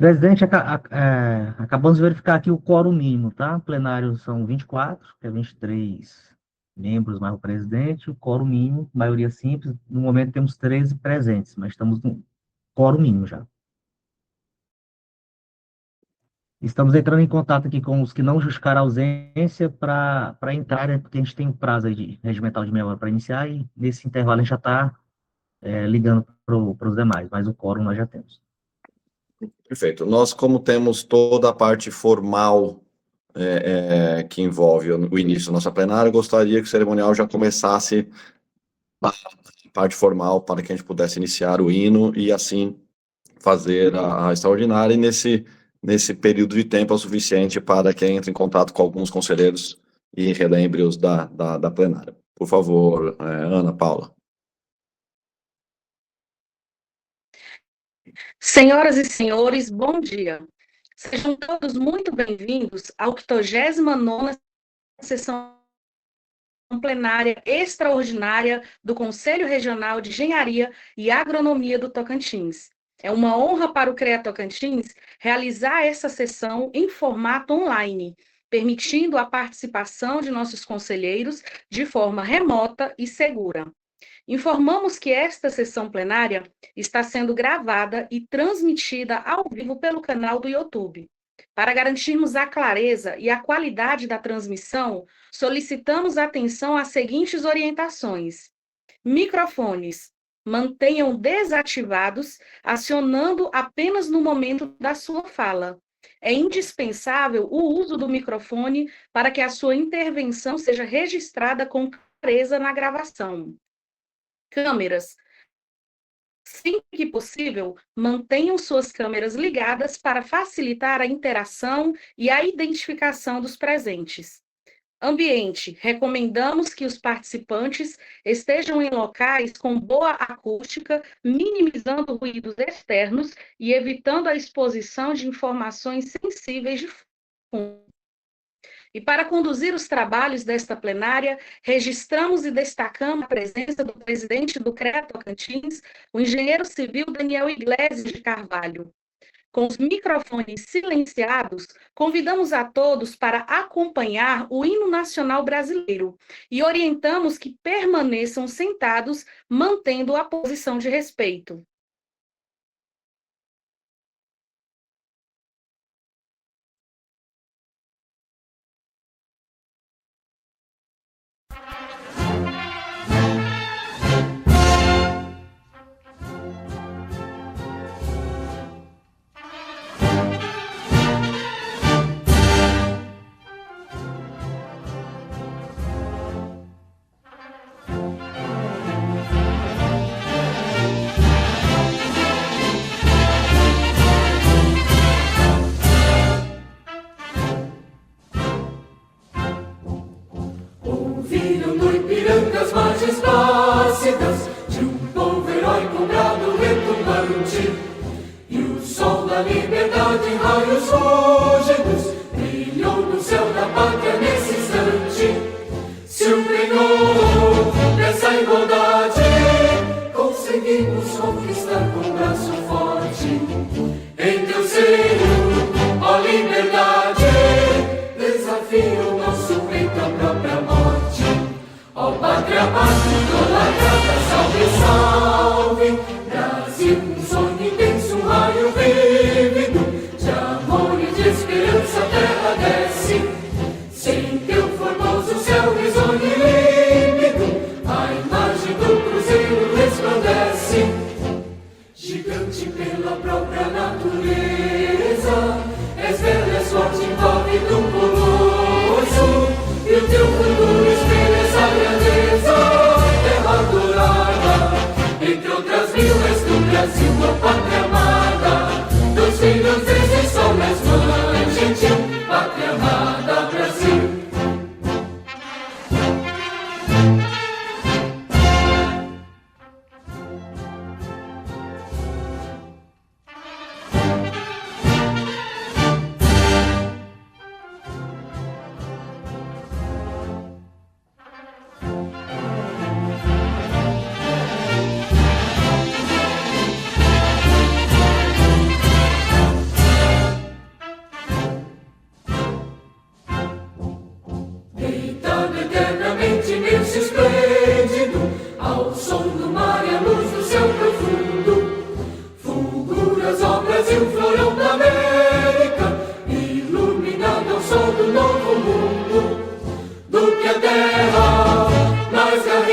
Presidente, acabamos de verificar aqui o quórum mínimo, tá? O plenário são 24, que é 23 membros mais o presidente, o quórum mínimo, maioria simples. No momento temos 13 presentes, mas estamos no quórum mínimo já. Estamos entrando em contato aqui com os que não justificaram a ausência para entrar, né, porque a gente tem um prazo aí regimental de meia hora para iniciar, e nesse intervalo a gente já está ligando para os demais, mas o quórum nós já temos. Perfeito. Nós, como temos toda a parte formal que envolve o início da nossa plenária, gostaria que o cerimonial já começasse a parte formal para que a gente pudesse iniciar o hino e assim fazer a extraordinária, e nesse período de tempo é o suficiente para que entre em contato com alguns conselheiros e relembre-os da plenária. Por favor, Ana Paula. Senhoras e senhores, bom dia. Sejam todos muito bem-vindos à 89ª sessão plenária extraordinária do Conselho Regional de Engenharia e Agronomia do Tocantins. É uma honra para o CREA Tocantins realizar essa sessão em formato online, permitindo a participação de nossos conselheiros de forma remota e segura. Informamos que esta sessão plenária está sendo gravada e transmitida ao vivo pelo canal do YouTube. Para garantirmos a clareza e a qualidade da transmissão, solicitamos atenção às seguintes orientações. Microfones. Mantenham desativados, acionando apenas no momento da sua fala. É indispensável o uso do microfone para que a sua intervenção seja registrada com clareza na gravação. Câmeras. Sempre que possível, mantenham suas câmeras ligadas para facilitar a interação e a identificação dos presentes. Ambiente. Recomendamos que os participantes estejam em locais com boa acústica, minimizando ruídos externos e evitando a exposição de informações sensíveis de fundo. E para conduzir os trabalhos desta plenária, registramos e destacamos a presença do presidente do CREA Tocantins, o engenheiro civil Daniel Iglesias de Carvalho. Com os microfones silenciados, convidamos a todos para acompanhar o hino nacional brasileiro e orientamos que permaneçam sentados, mantendo a posição de respeito. As margens plácidas de um povo heróico brado retumbante, e o sol da liberdade em raios fúlgidos brilhou no céu da pátria nesse instante. Se empenhou nessa igualdade, conseguimos conquistar com um braço forte. Em teu seio, ó liberdade, desafia o nosso peito à própria morte. Ó pátria, pátria, idolatrada, salve, salve, Brasil, um sonho intenso, um raio vívido, de amor e de esperança a terra desce, sem teu formoso céu risonho e límpido, a imagem do cruzeiro resplandece, gigante pela própria natureza, és bela, és forte, envolve do colosso, e o teu futuro espelha essa grandeza, terra dourada, entre outras mil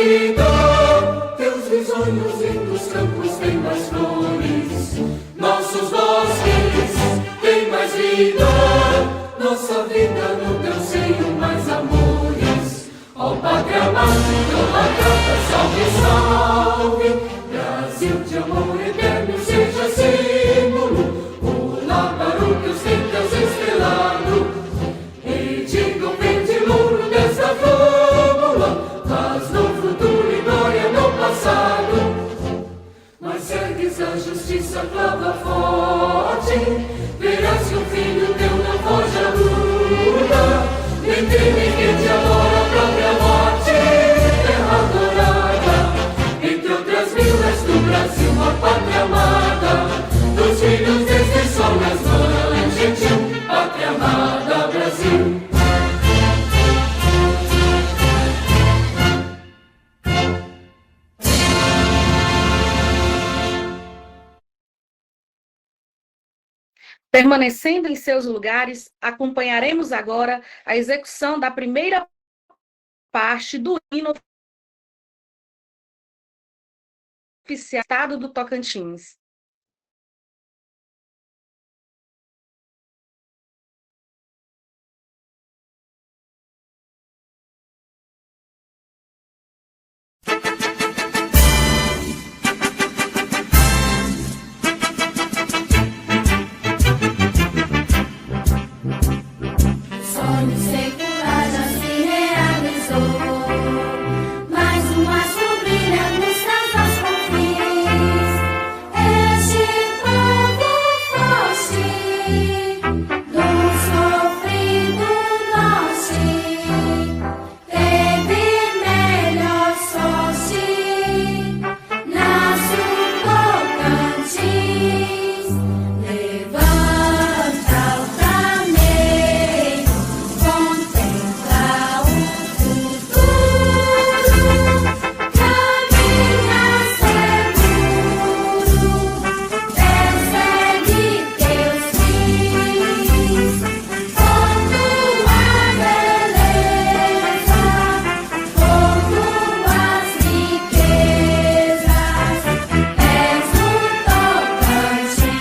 vida, teus risonhos lindos campos têm mais flores, nossos bosques têm mais vida, nossa vida no teu seio mais amores. Ó Pátria Amada, idolatrada, salve, salve, Brasil de amor eterno seja símbolo, pula para o teus templos estrelado, e diga o verde louro desta fábula, paz no futuro e glória no passado. Mas ergues a justiça, clava forte, verás que o filho teu não foge à luta, nem crime que te adora a própria morte, terra adorada, entre outras vilas do Brasil, a pátria amada, dos filhos deste sol nas mãos, gentil, pátria amada, Brasil. Permanecendo em seus lugares, acompanharemos agora a execução da primeira parte do hino oficial do Estado do Tocantins. Sonho secular já se realizou, mais uma sobrinha nos seus confins. Este povo foste do sofrido norte, teve melhor sorte, nasce o Tocantins, levanta o flamengo, contempla o futuro, caminha seguro, persegue teus fins, com tua beleza, com tuas riquezas, és o Tocantins.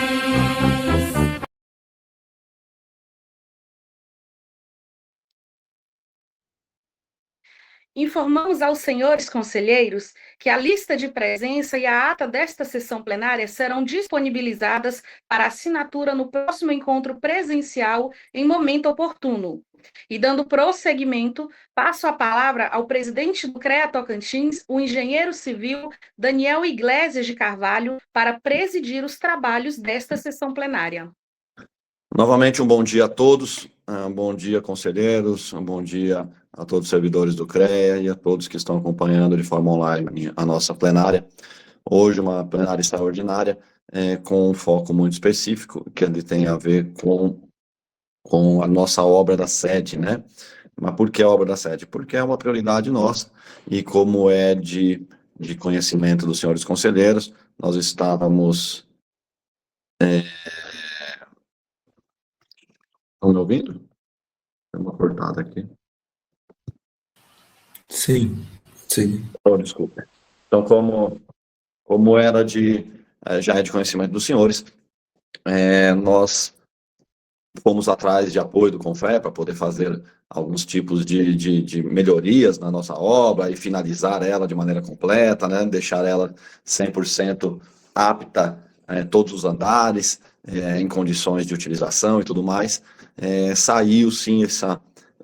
Informamos aos senhores conselheiros que a lista de presença e a ata desta sessão plenária serão disponibilizadas para assinatura no próximo encontro presencial em momento oportuno. E dando prosseguimento, passo a palavra ao presidente do CREA Tocantins, o engenheiro civil Daniel Iglesias de Carvalho, para presidir os trabalhos desta sessão plenária. Novamente, um bom dia a todos, um bom dia, conselheiros, um bom dia a todos os servidores do CREA e a todos que estão acompanhando de forma online a nossa plenária. Hoje, uma plenária extraordinária, com um foco muito específico, que ele tem a ver com a nossa obra da sede, né? Mas por que a obra da sede? Porque é uma prioridade nossa, e como é de conhecimento dos senhores conselheiros, nós estávamos... Estão me ouvindo? Tem uma cortada aqui. Sim, sim. Oh, desculpa. Então, como era já é de conhecimento dos senhores, nós fomos atrás de apoio do CONFEA para poder fazer alguns tipos de melhorias na nossa obra e finalizar ela de maneira completa, né? Deixar ela 100% apta, todos os andares, em condições de utilização e tudo mais. Saiu sim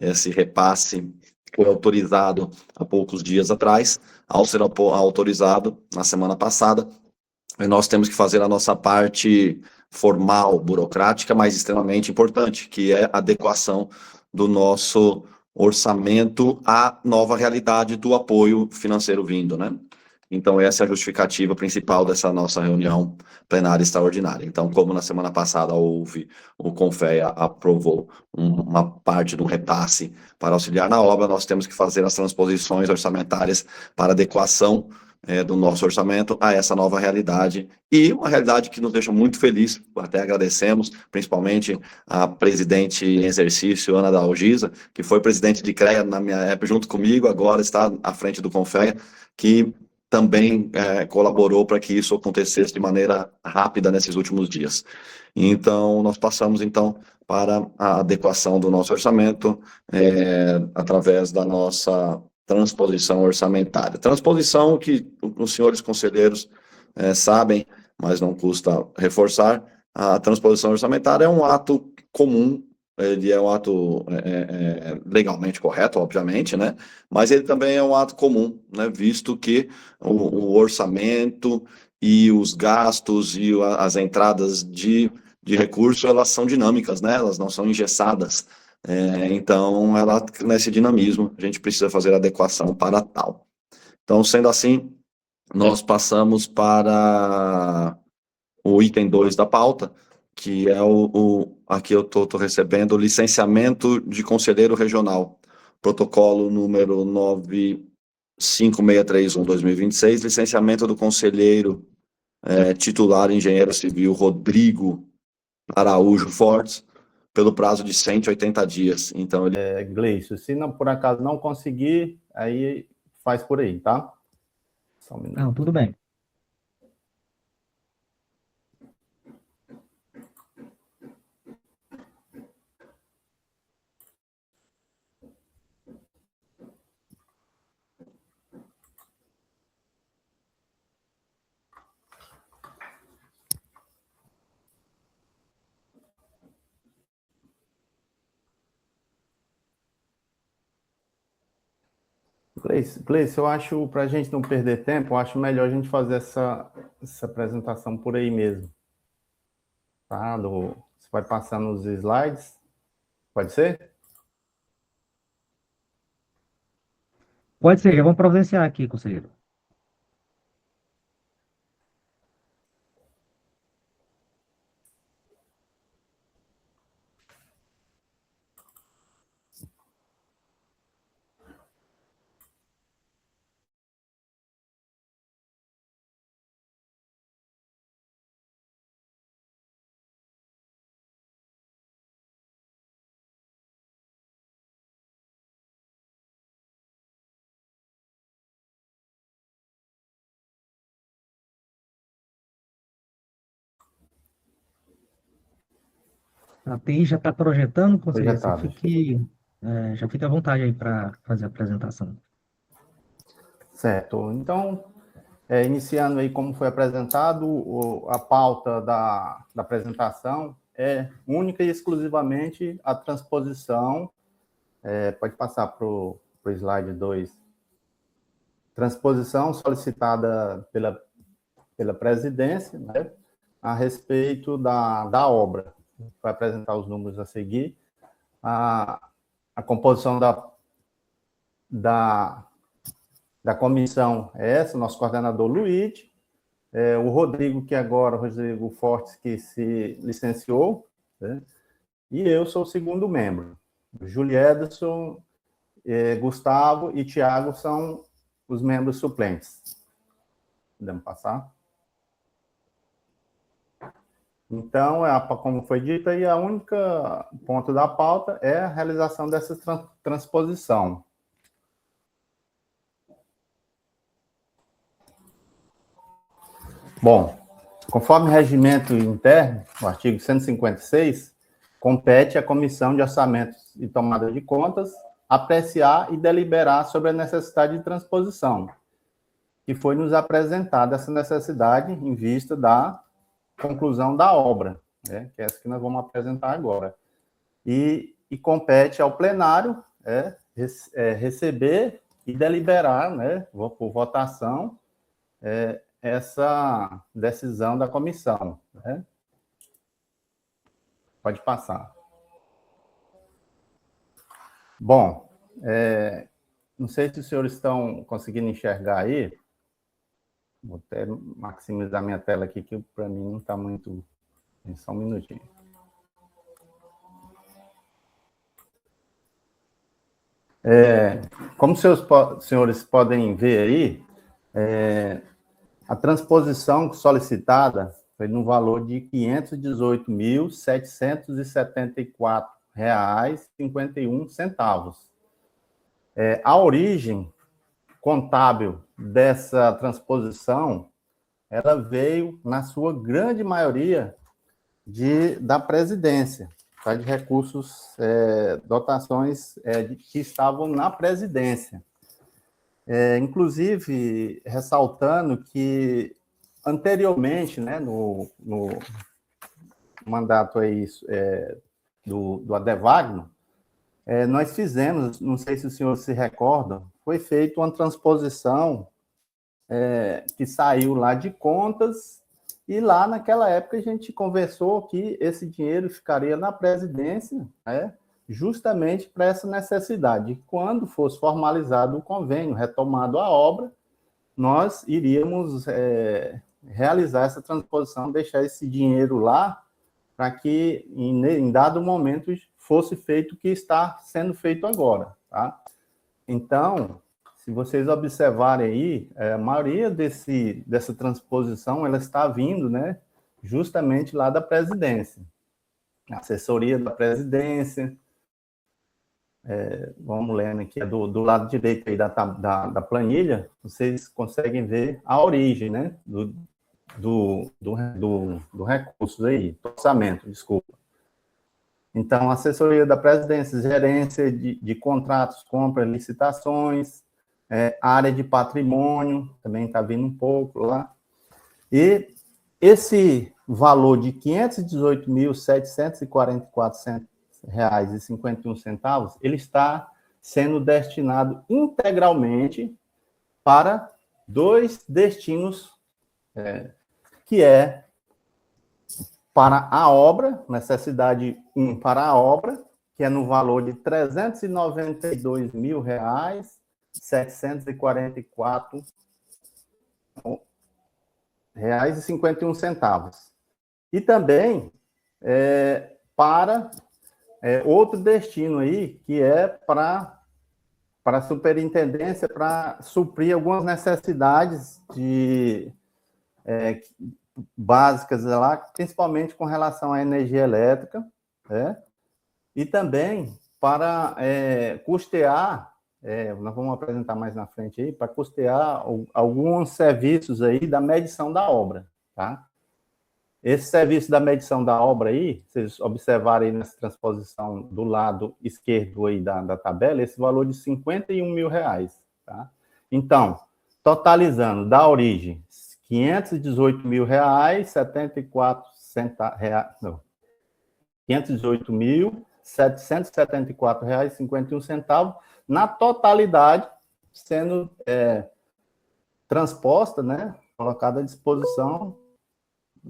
esse repasse, foi autorizado há poucos dias atrás. Ao ser autorizado na semana passada, nós temos que fazer a nossa parte formal, burocrática, mas extremamente importante, que é a adequação do nosso orçamento à nova realidade do apoio financeiro vindo, né? Então, essa é a justificativa principal dessa nossa reunião plenária extraordinária. Então, como na semana passada o CONFEA aprovou uma parte do repasse para auxiliar na obra, nós temos que fazer as transposições orçamentárias para adequação do nosso orçamento a essa nova realidade, e uma realidade que nos deixa muito feliz, até agradecemos, principalmente a presidente em exercício, Ana Dalgisa, que foi presidente de CREA na minha época, junto comigo, agora está à frente do CONFEA, que também colaborou para que isso acontecesse de maneira rápida nesses últimos dias. Então, nós passamos, então, para a adequação do nosso orçamento através da nossa transposição orçamentária. Transposição que os senhores conselheiros sabem, mas não custa reforçar, a transposição orçamentária é um ato comum, ele é um ato legalmente correto, obviamente, né? Mas ele também é um ato comum, né? Visto que o orçamento e os gastos e as entradas de recurso, elas são dinâmicas, né? Elas não são engessadas. Então, ela, nesse dinamismo, a gente precisa fazer adequação para tal. Então, sendo assim, nós passamos para o item 2 da pauta, que é aqui eu estou recebendo o licenciamento de conselheiro regional, protocolo número 95631/2026, licenciamento do conselheiro titular engenheiro civil Rodrigo Araújo Fortes, pelo prazo de 180 dias. Então, ele... Gleison, se não, por acaso não conseguir, aí faz por aí, tá? Só um minuto. Não, tudo bem. Gleice, eu acho, para a gente não perder tempo, eu acho melhor a gente fazer essa apresentação por aí mesmo. Tá? Você vai passando os slides. Pode ser? Pode ser, já vamos providenciar aqui, conselheiro. A TI já está projetando, conselheiro? Projetado. Já fique à vontade aí para fazer a apresentação. Certo. Então, iniciando aí como foi apresentado, a pauta da apresentação é única e exclusivamente a transposição. Pode passar para o slide 2. Transposição solicitada pela presidência, né, a respeito da obra. Vai apresentar os números a seguir. A composição da comissão é essa, nosso coordenador Luiz, o Rodrigo, o Rodrigo Fortes, que se licenciou, né, e eu sou o segundo membro. Juliederson, Gustavo e Tiago são os membros suplentes. Podemos passar? Então, como foi dito aí, a única ponto da pauta é a realização dessa transposição. Bom, conforme regimento interno, o artigo 156, compete à Comissão de Orçamentos e Tomada de Contas apreciar e deliberar sobre a necessidade de transposição, que foi nos apresentada essa necessidade em vista da conclusão da obra, né, que é essa que nós vamos apresentar agora. E compete ao plenário receber e deliberar, né, por votação, essa decisão da comissão. Né? Pode passar. Bom, não sei se os senhores estão conseguindo enxergar aí. Vou até maximizar minha tela aqui, que para mim não está muito... Só um minutinho. Como os senhores podem ver aí, A transposição solicitada foi no valor de R$ 518.774,51. A origem contábil dessa transposição, ela veio, na sua grande maioria, da presidência, tá? De recursos, dotações que estavam na presidência. Inclusive, ressaltando que, anteriormente, né, no mandato aí, do Adevagno, nós fizemos, não sei se os senhores se recordam, foi feita uma transposição que saiu lá de contas, e lá naquela época a gente conversou que esse dinheiro ficaria na presidência, né, justamente para essa necessidade. Quando fosse formalizado o convênio, retomado a obra, nós iríamos realizar essa transposição, deixar esse dinheiro lá, para que em dado momento fosse feito o que está sendo feito agora, tá? Então, se vocês observarem aí, a maioria dessa transposição, ela está vindo, né, justamente lá da presidência, assessoria da presidência. Vamos lendo aqui, do lado direito aí da planilha, vocês conseguem ver a origem, né, do recurso aí, do orçamento, desculpa. Então, assessoria da presidência, gerência de contratos, compras, licitações, área de patrimônio, também está vindo um pouco lá. E esse valor de R$ 518.744,51, ele está sendo destinado integralmente para dois destinos, que para a obra, necessidade 1 para a obra, que é no valor de R$ 392.744,51. E também para outro destino aí, que é para a superintendência, para suprir algumas necessidades básicas lá, principalmente com relação à energia elétrica, e também para custear, nós vamos apresentar mais na frente aí, para custear alguns serviços aí da medição da obra, tá? Esse serviço da medição da obra aí, vocês observarem aí nessa transposição do lado esquerdo aí da tabela, esse valor de R$ 51 mil, tá? Então, totalizando da origem, R$ 518.774,51, na totalidade, sendo transposta, né, colocada à disposição,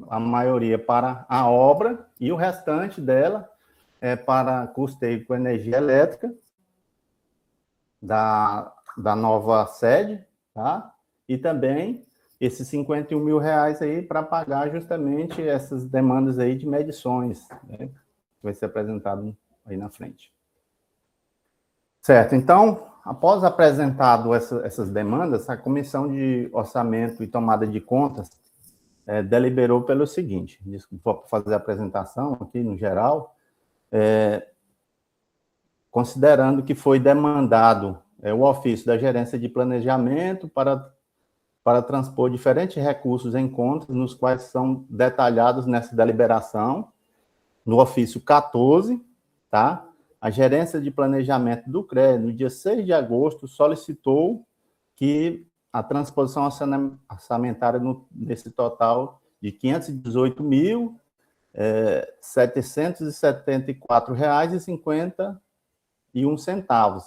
a maioria para a obra, e o restante dela para custeio com energia elétrica da nova sede, tá? E também esses R$ 51 mil aí para pagar justamente essas demandas aí de medições, né, que vai ser apresentado aí na frente. Certo, então, após apresentado essas demandas, a Comissão de Orçamento e Tomada de Contas deliberou pelo seguinte, vou fazer a apresentação aqui no geral, considerando que foi demandado o ofício da Gerência de Planejamento para transpor diferentes recursos em contas, nos quais são detalhados nessa deliberação, no ofício 14, tá? A Gerência de Planejamento do CREA, no dia 6 de agosto, solicitou que a transposição orçamentária nesse total de R$ 518.774,51,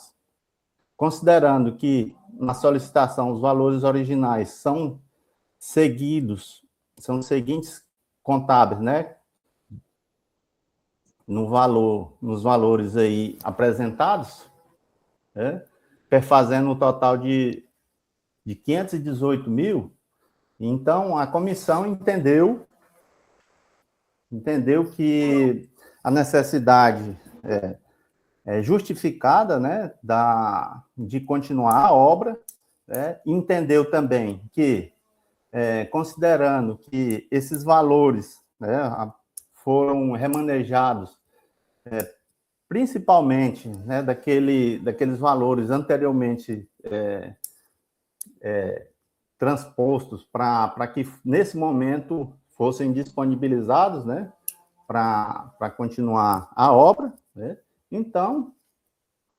considerando que na solicitação os valores originais são seguintes contábeis, né? Nos valores aí apresentados, né? Perfazendo um total de 518 mil. Então, a comissão entendeu que a necessidade justificada, né, de continuar a obra, né, entendeu também que, considerando que esses valores, né, foram remanejados, principalmente, né, daqueles valores anteriormente transpostos para que, nesse momento, fossem disponibilizados, né, para continuar a obra, né? Então,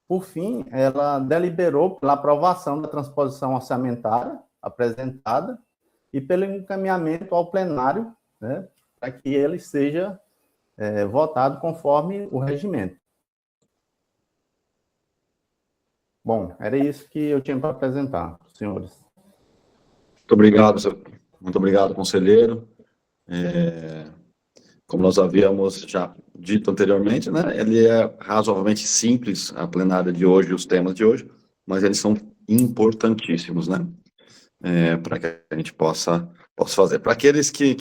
por fim, ela deliberou pela aprovação da transposição orçamentária apresentada e pelo encaminhamento ao plenário, né, para que ele seja votado conforme o regimento. Bom, era isso que eu tinha para apresentar, senhores. Muito obrigado, conselheiro. Como nós havíamos já dito anteriormente, né, ele é razoavelmente simples, a plenária de hoje, os temas de hoje, mas eles são importantíssimos, né, para que a gente possa fazer. Para aqueles que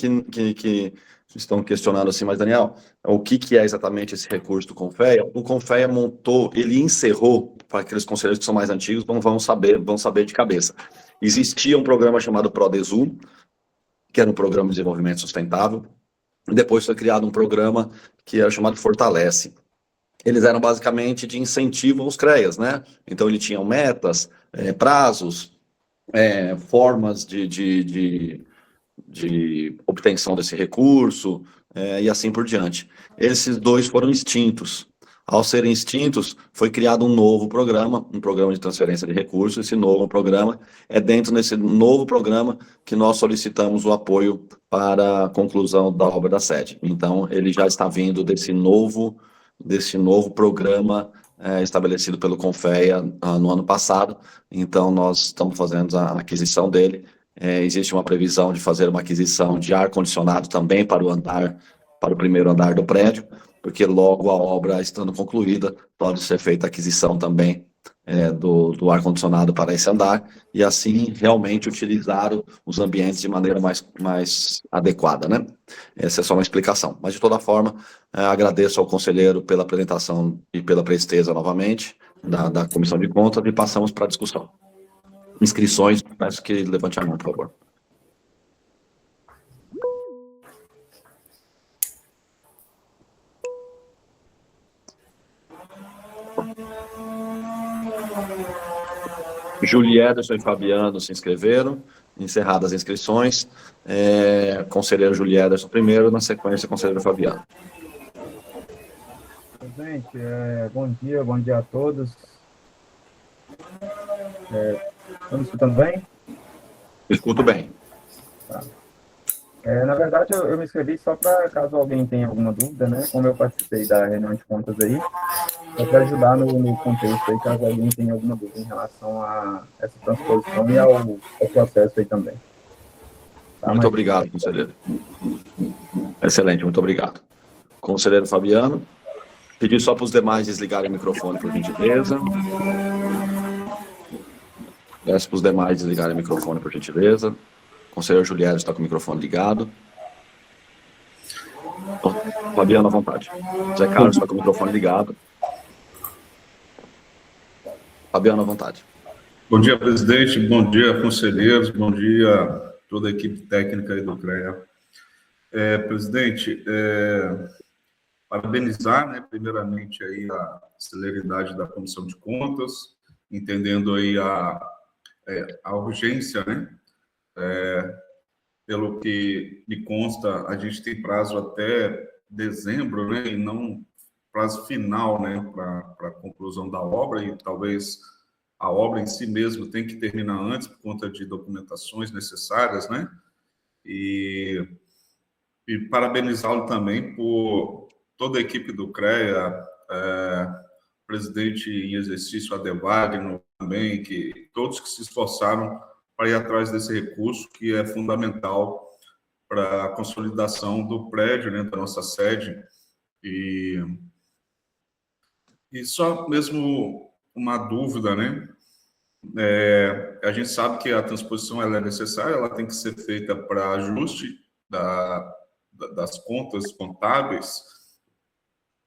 estão questionando assim, mas Daniel, o que é exatamente esse recurso do Confeia? O Confeia montou, ele encerrou, para aqueles conselheiros que são mais antigos, vão saber de cabeça. Existia um programa chamado ProDesul, que era um programa de desenvolvimento sustentável, e depois foi criado um programa que era chamado Fortalece. Eles eram basicamente de incentivo aos CREAs, né? Então, eles tinham metas, prazos, formas de obtenção desse recurso, e assim por diante. Esses dois foram extintos. Ao serem extintos, foi criado um novo programa, um programa de transferência de recursos. Esse novo programa é dentro desse novo programa que nós solicitamos o apoio para a conclusão da obra da sede. Então, ele já está vindo desse novo programa estabelecido pelo Confeia no ano passado. Então, nós estamos fazendo a aquisição dele. Existe uma previsão de fazer uma aquisição de ar-condicionado também para o primeiro andar do prédio, porque logo a obra estando concluída, pode ser feita a aquisição também do ar-condicionado para esse andar, e assim realmente utilizar os ambientes de maneira mais adequada, né? Essa é só uma explicação. Mas, de toda forma, agradeço ao conselheiro pela apresentação e pela presteza novamente da Comissão de Contas, e passamos para a discussão. Inscrições, peço que levante a mão, por favor. Juliederson e Fabiano se inscreveram. Encerradas as inscrições. Conselheiro Juliederson primeiro, na sequência, conselheiro Fabiano. Presidente, bom dia a todos. Estão me escutando bem? Escuto bem. Tá. Na verdade, eu me inscrevi só para, caso alguém tenha alguma dúvida, né? Como eu participei da reunião de contas aí, só para ajudar no contexto aí, caso alguém tenha alguma dúvida em relação a essa transposição e ao processo aí também. Tá, muito obrigado, conselheiro. Excelente, muito obrigado. Conselheiro Fabiano, pedir só para os demais desligarem o microfone, por gentileza. Peço para os demais desligarem o microfone, por gentileza. Conselheiro Juliano está com o microfone ligado. Fabiano, à vontade. Zé Carlos está com o microfone ligado. Fabiano, à vontade. Bom dia, presidente. Bom dia, conselheiros. Bom dia toda a equipe técnica aí do CREA. Presidente, parabenizar, né, primeiramente aí a celeridade da Comissão de Contas, entendendo aí a urgência, né? Pelo que me consta, a gente tem prazo até dezembro, né, e não prazo final, né, para a conclusão da obra, e talvez a obra em si mesmo tem que terminar antes por conta de documentações necessárias, né, e parabenizá-lo também por toda a equipe do CREA, presidente em exercício Adevagno também, que todos que se esforçaram para ir atrás desse recurso, que é fundamental para a consolidação do prédio, né, da nossa sede. E só mesmo uma dúvida, né? A gente sabe que a transposição ela é necessária, ela tem que ser feita para ajuste das contas contábeis,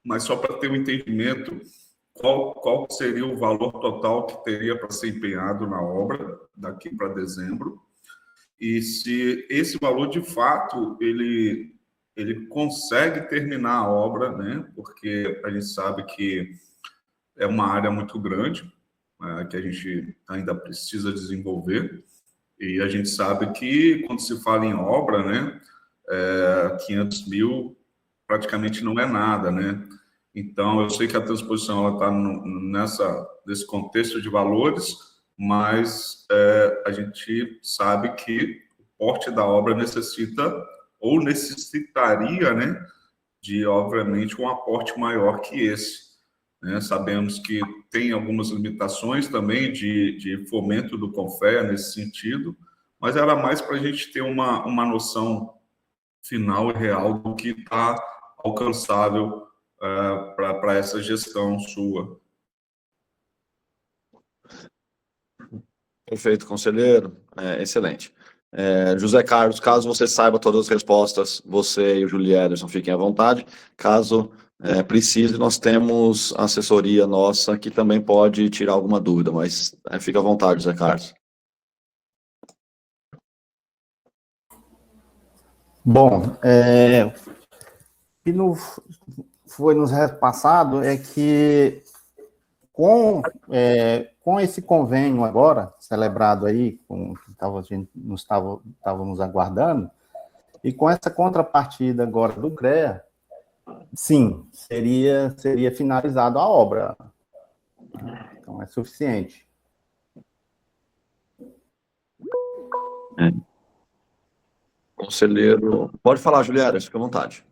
mas só para ter um entendimento, qual seria o valor total que teria para ser empenhado na obra daqui para dezembro, e se esse valor, de fato, ele consegue terminar a obra, né? Porque a gente sabe que é uma área muito grande, que a gente ainda precisa desenvolver, e a gente sabe que, quando se fala em obra, né, 500 mil praticamente não é nada, né? Então, eu sei que a transposição está nesse contexto de valores, mas a gente sabe que o porte da obra necessitaria, né, de, obviamente, um aporte maior que esse, né? Sabemos que tem algumas limitações também de fomento do Confea nesse sentido, mas era mais para a gente ter uma noção final e real do que está alcançável para essa gestão sua. Perfeito, conselheiro. Excelente. José Carlos, caso você saiba todas as respostas, você e o Júlio Ederson fiquem à vontade. Caso precise, nós temos assessoria nossa que também pode tirar alguma dúvida, mas fica à vontade, José Carlos. Bom, que foi nos repassado é que com esse convênio agora, celebrado aí, estávamos aguardando, e com essa contrapartida agora do CREA, sim, seria finalizado a obra. Então, é suficiente. Conselheiro, pode falar, Juliana, fica à vontade.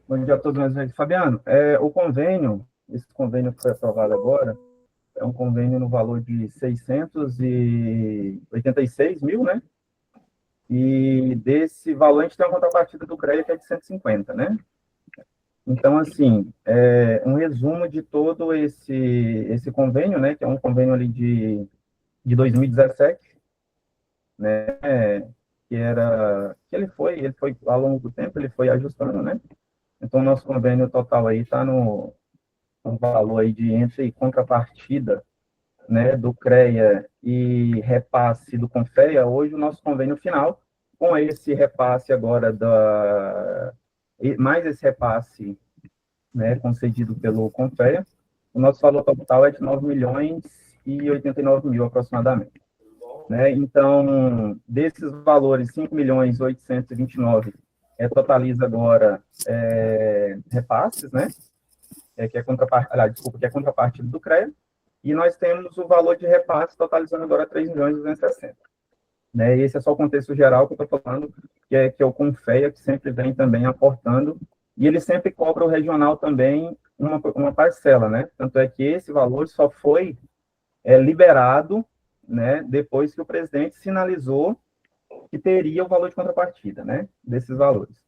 Bom dia a todos mais uma vez. Fabiano, esse convênio que foi aprovado agora, é um convênio no valor de 686 mil, né? E desse valor a gente tem uma contrapartida do CREA que é de 150, né? Então, assim, um resumo de todo esse convênio, né? Que é um convênio ali de 2017, né? Que ele foi ao longo do tempo, ele foi ajustando, né? Então, o nosso convênio total aí está no valor aí de entre contrapartida, né, do CREA e repasse do Confea. Hoje, o nosso convênio final, com esse repasse agora, mais esse repasse, né, concedido pelo Confea, o nosso valor total é de 9.089 mil aproximadamente. Né? Então, desses valores, 5.829 totaliza agora repasses, né? Que é contrapartida do CREA, e nós temos o valor de repasse totalizando agora 3.260. Né? E esse é só o contexto geral que eu estou falando, que é o Confea, que sempre vem também aportando, e ele sempre cobra o regional também uma parcela, né? Tanto é que esse valor só foi liberado, né, depois que o presidente sinalizou que teria o valor de contrapartida, né, desses valores,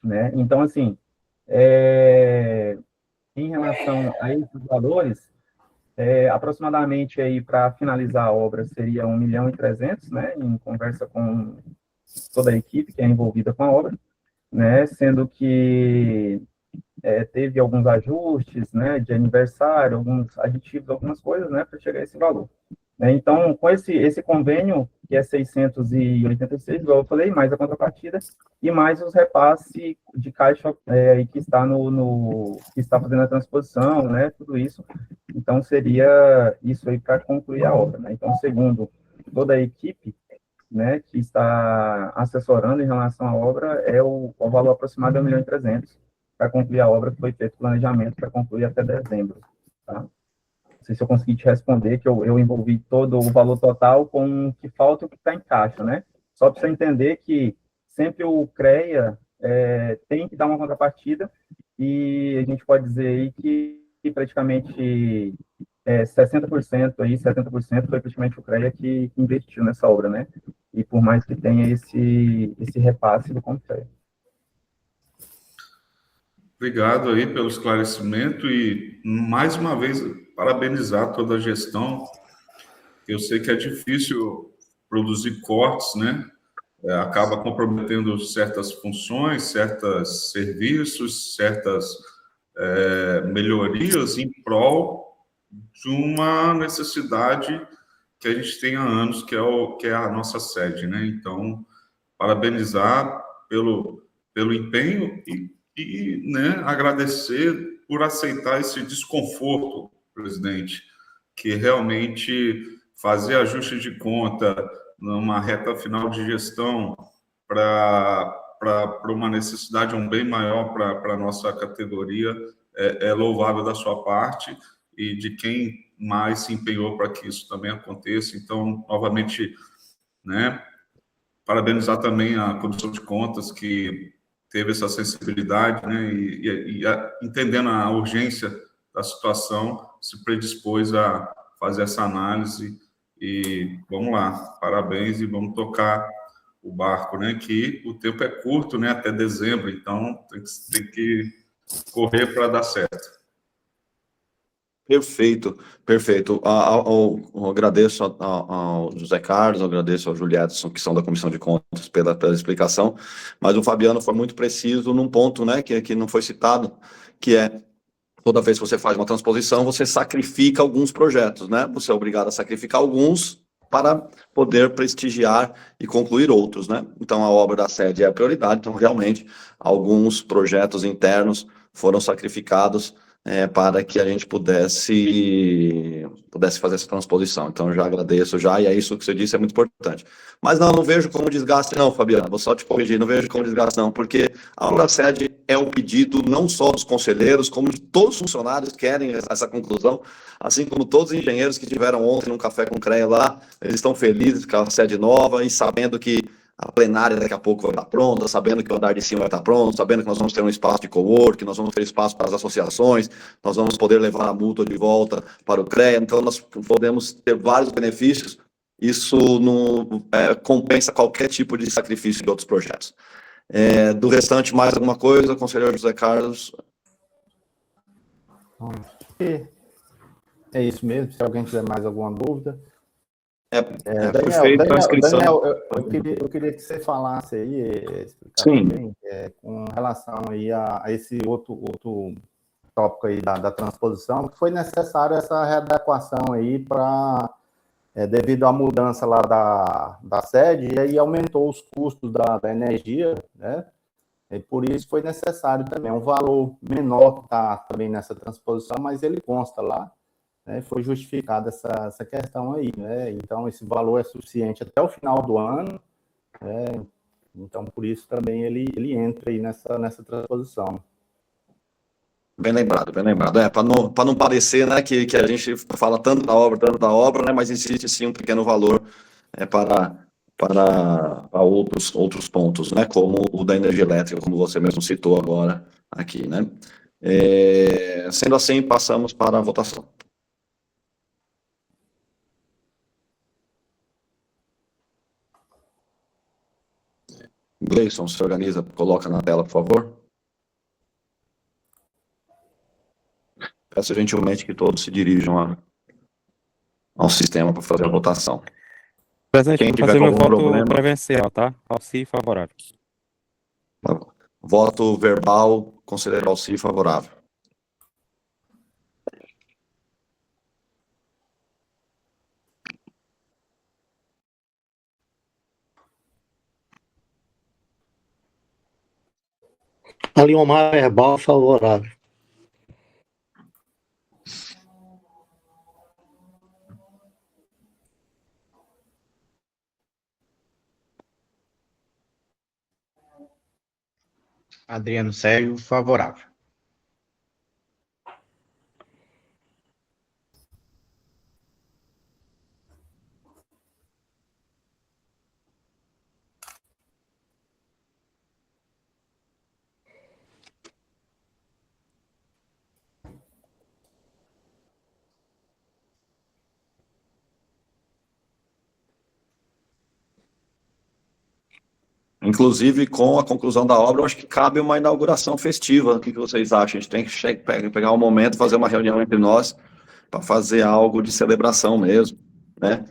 né? Então, assim, em relação a esses valores, aproximadamente aí para finalizar a obra seria 1.300.000, né, em conversa com toda a equipe que é envolvida com a obra, né, sendo que teve alguns ajustes, né, de aniversário, alguns aditivos, algumas coisas, né, para chegar a esse valor. Então, com esse convênio, que é 686, igual eu falei, mais a contrapartida, e mais os repasses de caixa que está que está fazendo a transposição, né, tudo isso. Então, seria isso aí para concluir a obra, né? Então, segundo toda a equipe, né, que está assessorando em relação à obra, o valor aproximado é 1.300.000 para concluir a obra, que foi feito planejamento para concluir até dezembro, tá? Não sei se eu consegui te responder, que eu envolvi todo o valor total com o que falta e o que está em caixa, né? Só para você entender que sempre o CREA tem que dar uma contrapartida, e a gente pode dizer aí que praticamente 60% aí, 70% foi praticamente o CREA que investiu nessa obra, né? E por mais que tenha esse repasse do Confea. Obrigado aí pelo esclarecimento e, mais uma vez, parabenizar toda a gestão. Eu sei que é difícil produzir cortes, né? Acaba comprometendo certas funções, certos serviços, certas melhorias em prol de uma necessidade que a gente tem há anos, que é a nossa sede, né? Então, parabenizar pelo empenho e né, agradecer por aceitar esse desconforto, presidente, que realmente fazer ajuste de conta numa reta final de gestão para uma necessidade, um bem maior para a nossa categoria, é louvável da sua parte e de quem mais se empenhou para que isso também aconteça. Então, novamente, né, parabenizar também a Comissão de Contas, que teve essa sensibilidade, né, e entendendo a urgência da situação, se predispôs a fazer essa análise. E vamos lá, parabéns, e vamos tocar o barco, né, que o tempo é curto, né, até dezembro, então tem que correr para dar certo. Perfeito, perfeito. Eu agradeço ao José Carlos, eu agradeço ao Julietson, que são da Comissão de Contas, pela explicação, mas o Fabiano foi muito preciso num ponto, né, que não foi citado, que é, toda vez que você faz uma transposição, você sacrifica alguns projetos, né? Você é obrigado a sacrificar alguns para poder prestigiar e concluir outros, né? Então, a obra da sede é a prioridade, então, realmente, alguns projetos internos foram sacrificados para que a gente pudesse fazer essa transposição. Então, eu já agradeço já, e é isso que você disse, é muito importante. Mas não vejo como desgaste não, Fabiano, vou só te corrigir, não vejo como desgaste não, porque a obra sede é um pedido não só dos conselheiros, como de todos os funcionários que querem essa conclusão, assim como todos os engenheiros que tiveram ontem num café com o CREA lá, eles estão felizes com a sede nova e sabendo que a plenária daqui a pouco vai estar pronta, sabendo que o andar de cima vai estar pronto, sabendo que nós vamos ter um espaço de cowork, nós vamos ter espaço para as associações, nós vamos poder levar a multa de volta para o CREA, então nós podemos ter vários benefícios, isso não compensa qualquer tipo de sacrifício de outros projetos. Do restante, mais alguma coisa, conselheiro José Carlos? É isso mesmo, se alguém tiver mais alguma dúvida. Daniel, eu queria que você falasse aí, explicar Sim. também, com relação aí a esse outro tópico aí da transposição, que foi necessário essa readequação aí para, devido à mudança lá da sede, e aí aumentou os custos da energia, né? E por isso foi necessário também, um valor menor que está também nessa transposição, mas ele consta lá. Foi justificada essa questão aí, né? Então, esse valor é suficiente até o final do ano, né? Então, por isso também ele entra aí nessa transposição. Bem lembrado, bem lembrado. Para não parecer, né, que a gente fala tanto da obra, né, mas existe sim um pequeno valor para outros pontos, né, como o da energia elétrica, como você mesmo citou agora aqui, né? Sendo assim, passamos para a votação. Gleison, se organiza, coloca na tela, por favor. Peço gentilmente que todos se dirijam ao sistema para fazer a votação. Presidente, Quem vou tiver fazer com meu algum voto problema, preferencial, tá? Alci favorável. voto verbal, conselheiro Alci, favorável. Aliomar verbal favorável. Adriano Sérgio, favorável. Inclusive, com a conclusão da obra, eu acho que cabe uma inauguração festiva. O que vocês acham? A gente tem que pegar um momento, fazer uma reunião entre nós, para fazer algo de celebração mesmo, né?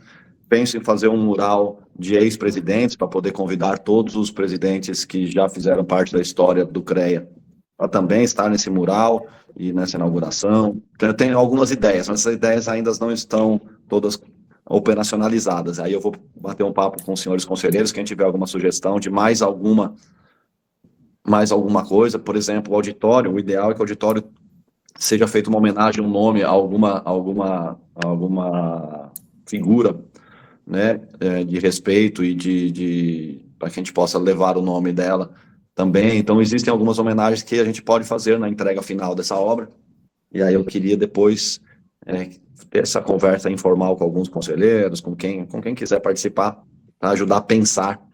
Penso em fazer um mural de ex-presidentes, para poder convidar todos os presidentes que já fizeram parte da história do CREA para também estar nesse mural e nessa inauguração. Então, eu tenho algumas ideias, mas essas ideias ainda não estão todas operacionalizadas. Aí eu vou bater um papo com os senhores conselheiros, quem tiver alguma sugestão de mais alguma coisa, por exemplo, o auditório, o ideal é que o auditório seja feita uma homenagem, um nome a alguma figura, né, de respeito e para que a gente possa levar o nome dela também. Então, existem algumas homenagens que a gente pode fazer na entrega final dessa obra, e aí eu queria depois ter essa conversa informal com alguns conselheiros, com quem quiser participar, para ajudar a pensar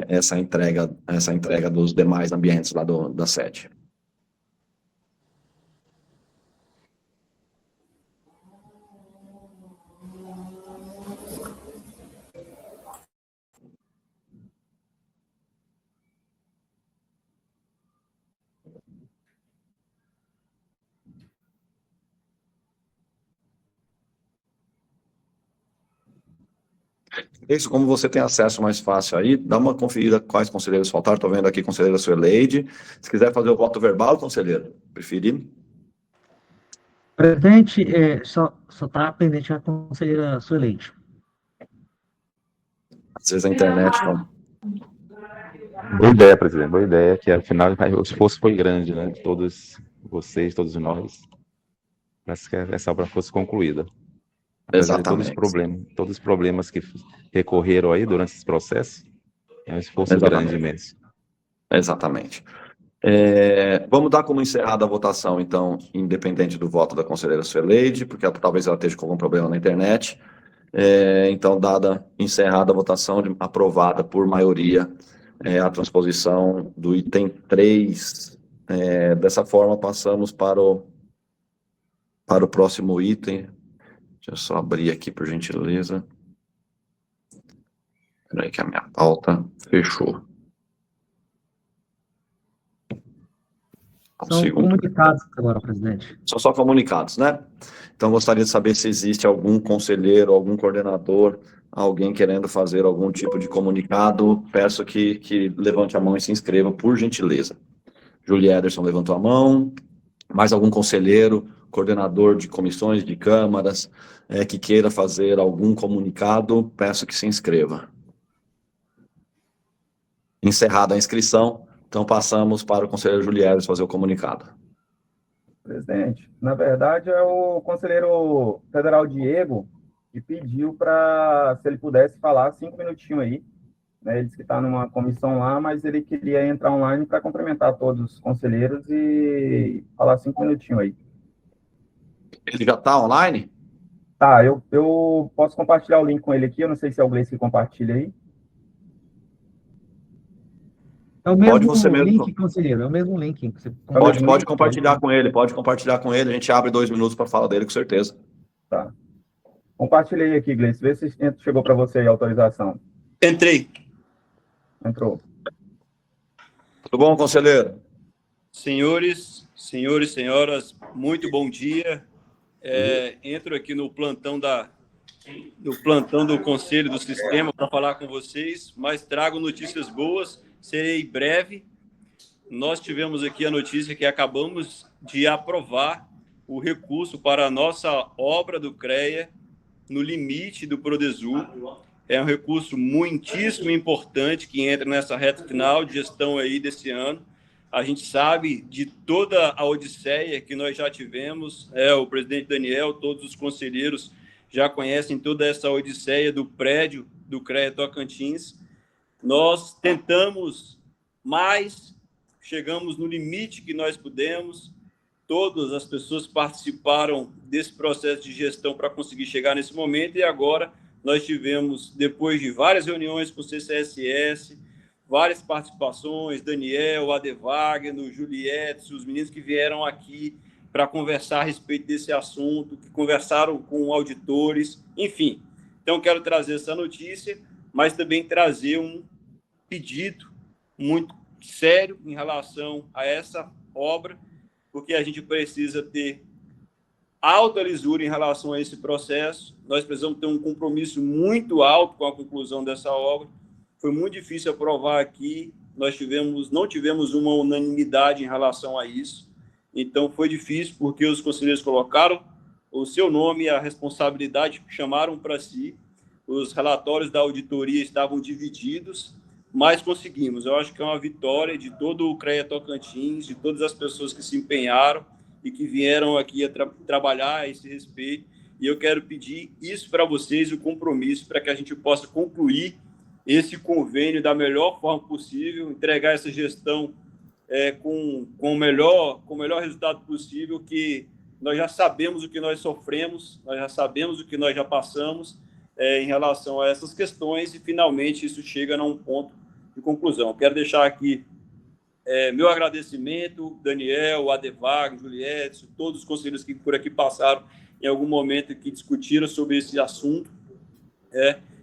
essa entrega dos demais ambientes lá da sede. Isso, como você tem acesso mais fácil aí, dá uma conferida quais conselheiros faltaram. Estou vendo aqui a conselheira Sueleide. Se quiser fazer o voto verbal, conselheiro, preferir. Presidente, só está pendente a conselheira Sueleide. Às vezes a internet não. Boa ideia, presidente, boa ideia, que afinal o esforço foi grande, né, de todos vocês, todos nós, para que essa obra fosse concluída. Apesar Exatamente. de todos os problemas que recorreram aí durante esse processo, é um esforço grande mesmo. Exatamente. Vamos dar como encerrada a votação, então, independente do voto da conselheira Sueleide, porque talvez ela esteja com algum problema na internet. Então, encerrada a votação, aprovada por maioria a transposição do item 3. Dessa forma, passamos para o próximo item. Deixa eu só abrir aqui, por gentileza. Espera aí que a minha pauta fechou. São comunicados agora, presidente. São só comunicados, né? Então, gostaria de saber se existe algum conselheiro, algum coordenador, alguém querendo fazer algum tipo de comunicado. Peço que levante a mão e se inscreva, por gentileza. Julie Ederson levantou a mão. Mais algum conselheiro, coordenador de comissões, de câmaras, que queira fazer algum comunicado, peço que se inscreva. Encerrada a inscrição, então passamos para o conselheiro Julie Ederson fazer o comunicado. Presidente, na verdade é o conselheiro federal Diego que pediu se ele pudesse falar 5 minutinhos aí, né? Ele disse que está numa comissão lá, mas ele queria entrar online para cumprimentar todos os conselheiros e falar 5 minutinhos aí. Ele já está online? Tá, eu posso compartilhar o link com ele aqui, eu não sei se é o Gleice que compartilha aí. É o mesmo link, conselheiro, é o mesmo link. Pode compartilhar com ele, a gente abre 2 minutos para falar dele, com certeza. Tá. Compartilhei aqui, Gleice, vê se chegou para você aí a autorização. Entrei. Entrou. Tudo bom, conselheiro? Senhores, senhoras, muito bom dia. Entro aqui no plantão do Conselho do Sistema para falar com vocês, mas trago notícias boas, serei breve. Nós tivemos aqui a notícia que acabamos de aprovar o recurso para a nossa obra do CREA no limite do Prodesul. É um recurso muitíssimo importante que entra nessa reta final de gestão aí desse ano. A gente sabe de toda a odisseia que nós já tivemos, o presidente Daniel, todos os conselheiros já conhecem toda essa odisseia do prédio do CREA Tocantins. Nós tentamos mais, chegamos no limite que nós pudemos, todas as pessoas participaram desse processo de gestão para conseguir chegar nesse momento, e agora nós tivemos, depois de várias reuniões com o CCSS, várias participações, Daniel, Adevagno, Juliette, os meninos que vieram aqui para conversar a respeito desse assunto, que conversaram com auditores, enfim. Então, quero trazer essa notícia, mas também trazer um pedido muito sério em relação a essa obra, porque a gente precisa ter alta lisura em relação a esse processo. Nós precisamos ter um compromisso muito alto com a conclusão dessa obra. Foi muito difícil aprovar aqui não tivemos uma unanimidade em relação a isso, então foi difícil porque os conselheiros colocaram o seu nome e a responsabilidade chamaram para si, os relatórios da auditoria estavam divididos, mas conseguimos. Eu acho que é uma vitória de todo o CREA Tocantins, de todas as pessoas que se empenharam e que vieram aqui a trabalhar a esse respeito, e eu quero pedir isso para vocês, o compromisso, para que a gente possa concluir esse convênio da melhor forma possível, entregar essa gestão com o melhor resultado possível, que nós já sabemos o que nós sofremos, nós já sabemos o que nós já passamos em relação a essas questões, e finalmente isso chega a um ponto de conclusão. Eu quero deixar aqui meu agradecimento, Daniel, Adevag, Juliette, todos os conselheiros que por aqui passaram em algum momento que discutiram sobre esse assunto,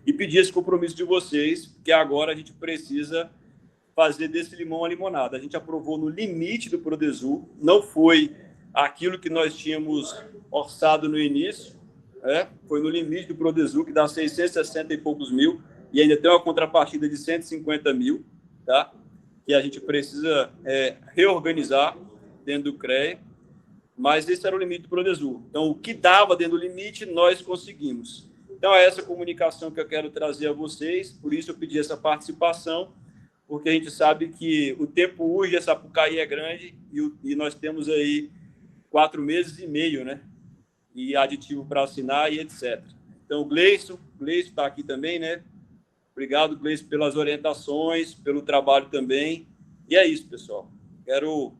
e pedir esse compromisso de vocês, que agora a gente precisa fazer desse limão a limonada. A gente aprovou no limite do Prodesul, não foi aquilo que nós tínhamos orçado no início, foi no limite do Prodesul, que dá 660 e poucos mil, e ainda tem uma contrapartida de 150 mil, tá? Que a gente precisa reorganizar dentro do CREA, mas esse era o limite do Prodesul. Então, o que dava dentro do limite, nós conseguimos. Então, é essa comunicação que eu quero trazer a vocês, por isso eu pedi essa participação, porque a gente sabe que o tempo urge, a Sapucaí é grande, e nós temos aí 4 meses e meio, né? E aditivo para assinar e etc. Então, o Gleison está aqui também, né? Obrigado, Gleison, pelas orientações, pelo trabalho também. E é isso, pessoal. Quero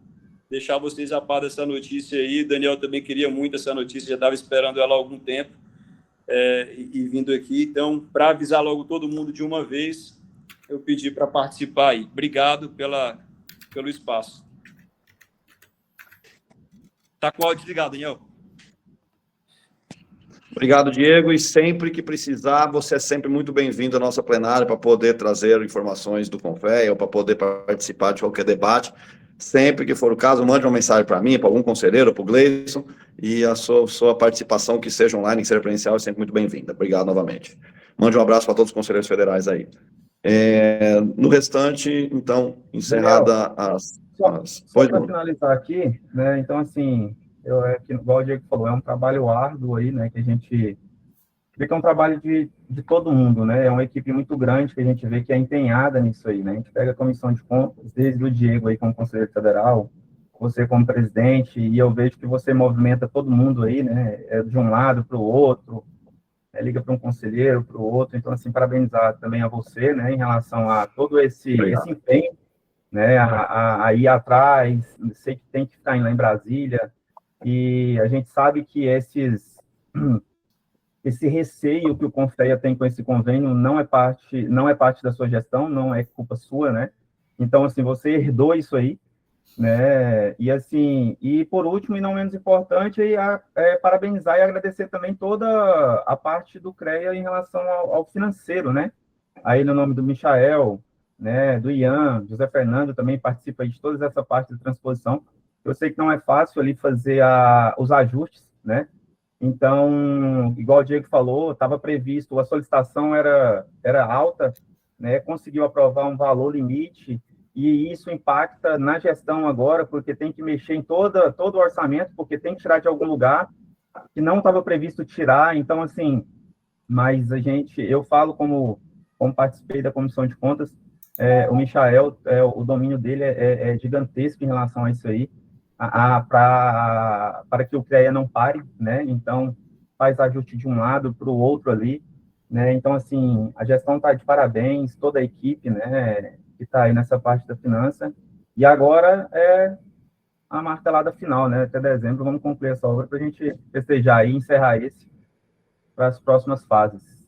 deixar vocês a par dessa notícia aí. Daniel também queria muito essa notícia, já estava esperando ela há algum tempo. E vindo aqui. Então, para avisar logo todo mundo de uma vez, eu pedi para participar aí. Obrigado pelo espaço. Está com o áudio desligado, Daniel. Obrigado, Diego, e sempre que precisar, você é sempre muito bem-vindo à nossa plenária para poder trazer informações do CONFEA ou para poder participar de qualquer debate. Sempre que for o caso, mande uma mensagem para mim, para algum conselheiro, para o Gleison, e a sua participação, que seja online, que seja presencial, é sempre muito bem-vinda. Obrigado novamente. Mande um abraço para todos os conselheiros federais aí. No restante, então, encerrada as... Só para finalizar aqui, né, então, assim, igual o Diego falou, é um trabalho árduo aí, né, que a gente vê que é um trabalho de todo mundo, né, é uma equipe muito grande que a gente vê que é empenhada nisso aí, né, a gente pega a comissão de contas, desde o Diego aí como conselheiro federal, você como presidente, e eu vejo que você movimenta todo mundo aí, né, de um lado para o outro, liga para um conselheiro, para o outro, então, assim, parabenizar também a você, né, em relação a todo esse empenho, né, a ir atrás, sei que tem que estar lá em Brasília, e a gente sabe que esse receio que o CONFEA tem com esse convênio não é parte da sua gestão, não é culpa sua, né? Então, assim, você herdou isso aí, né? E, assim, e por último, e não menos importante, parabenizar e agradecer também toda a parte do CREA em relação ao financeiro, né? Aí, no nome do Michael, né, do Ian, José Fernando também participa de toda essa parte de transposição. Eu sei que não é fácil ali fazer os ajustes, né? Então, igual o Diego falou, estava previsto, a solicitação era alta, né? Conseguiu aprovar um valor limite, e isso impacta na gestão agora, porque tem que mexer em todo o orçamento, porque tem que tirar de algum lugar que não estava previsto tirar. Então, assim, mas eu falo como participei da comissão de contas, o Michael, o domínio dele é gigantesco em relação a isso aí, para que o CREA não pare, né? Então, faz ajuste de um lado para o outro ali, né? Então, assim, a gestão está de parabéns, toda a equipe, né, que está aí nessa parte da finança, e agora é a martelada final, né? Até dezembro, vamos concluir essa obra para a gente festejar e encerrar para as próximas fases.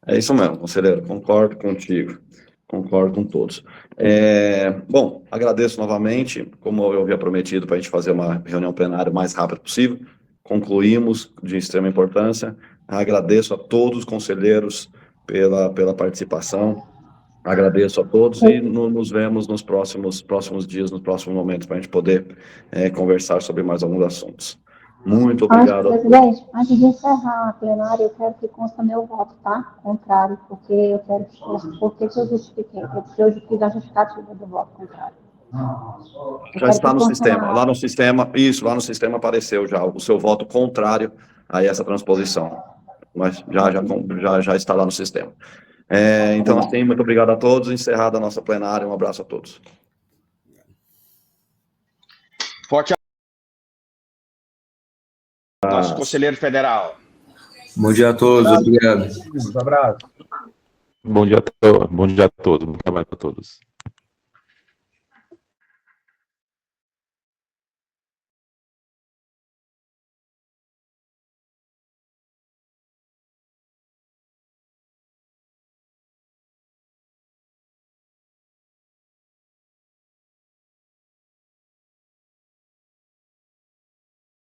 É isso mesmo, conselheiro, concordo contigo, concordo com todos. Bom, agradeço novamente, como eu havia prometido, para a gente fazer uma reunião plenária o mais rápido possível, concluímos de extrema importância. Agradeço a todos os conselheiros pela participação, agradeço a todos e nos vemos nos próximos dias, nos próximos momentos, para a gente poder conversar sobre mais alguns assuntos. Muito obrigado. Presidente, antes de encerrar a plenária, eu quero que consta meu voto, tá? Contrário, porque eu quero porque eu justifiquei, eu fiz a justificativa do voto contrário. Já está no sistema, lá no sistema, isso, lá no sistema apareceu já o seu voto contrário a essa transposição, mas já está lá no sistema. Então, assim, muito obrigado a todos, encerrada a nossa plenária, um abraço a todos. Forte nosso conselheiro federal. Bom dia a todos, obrigado. Um abraço. Bom dia a todos, bom trabalho para todos.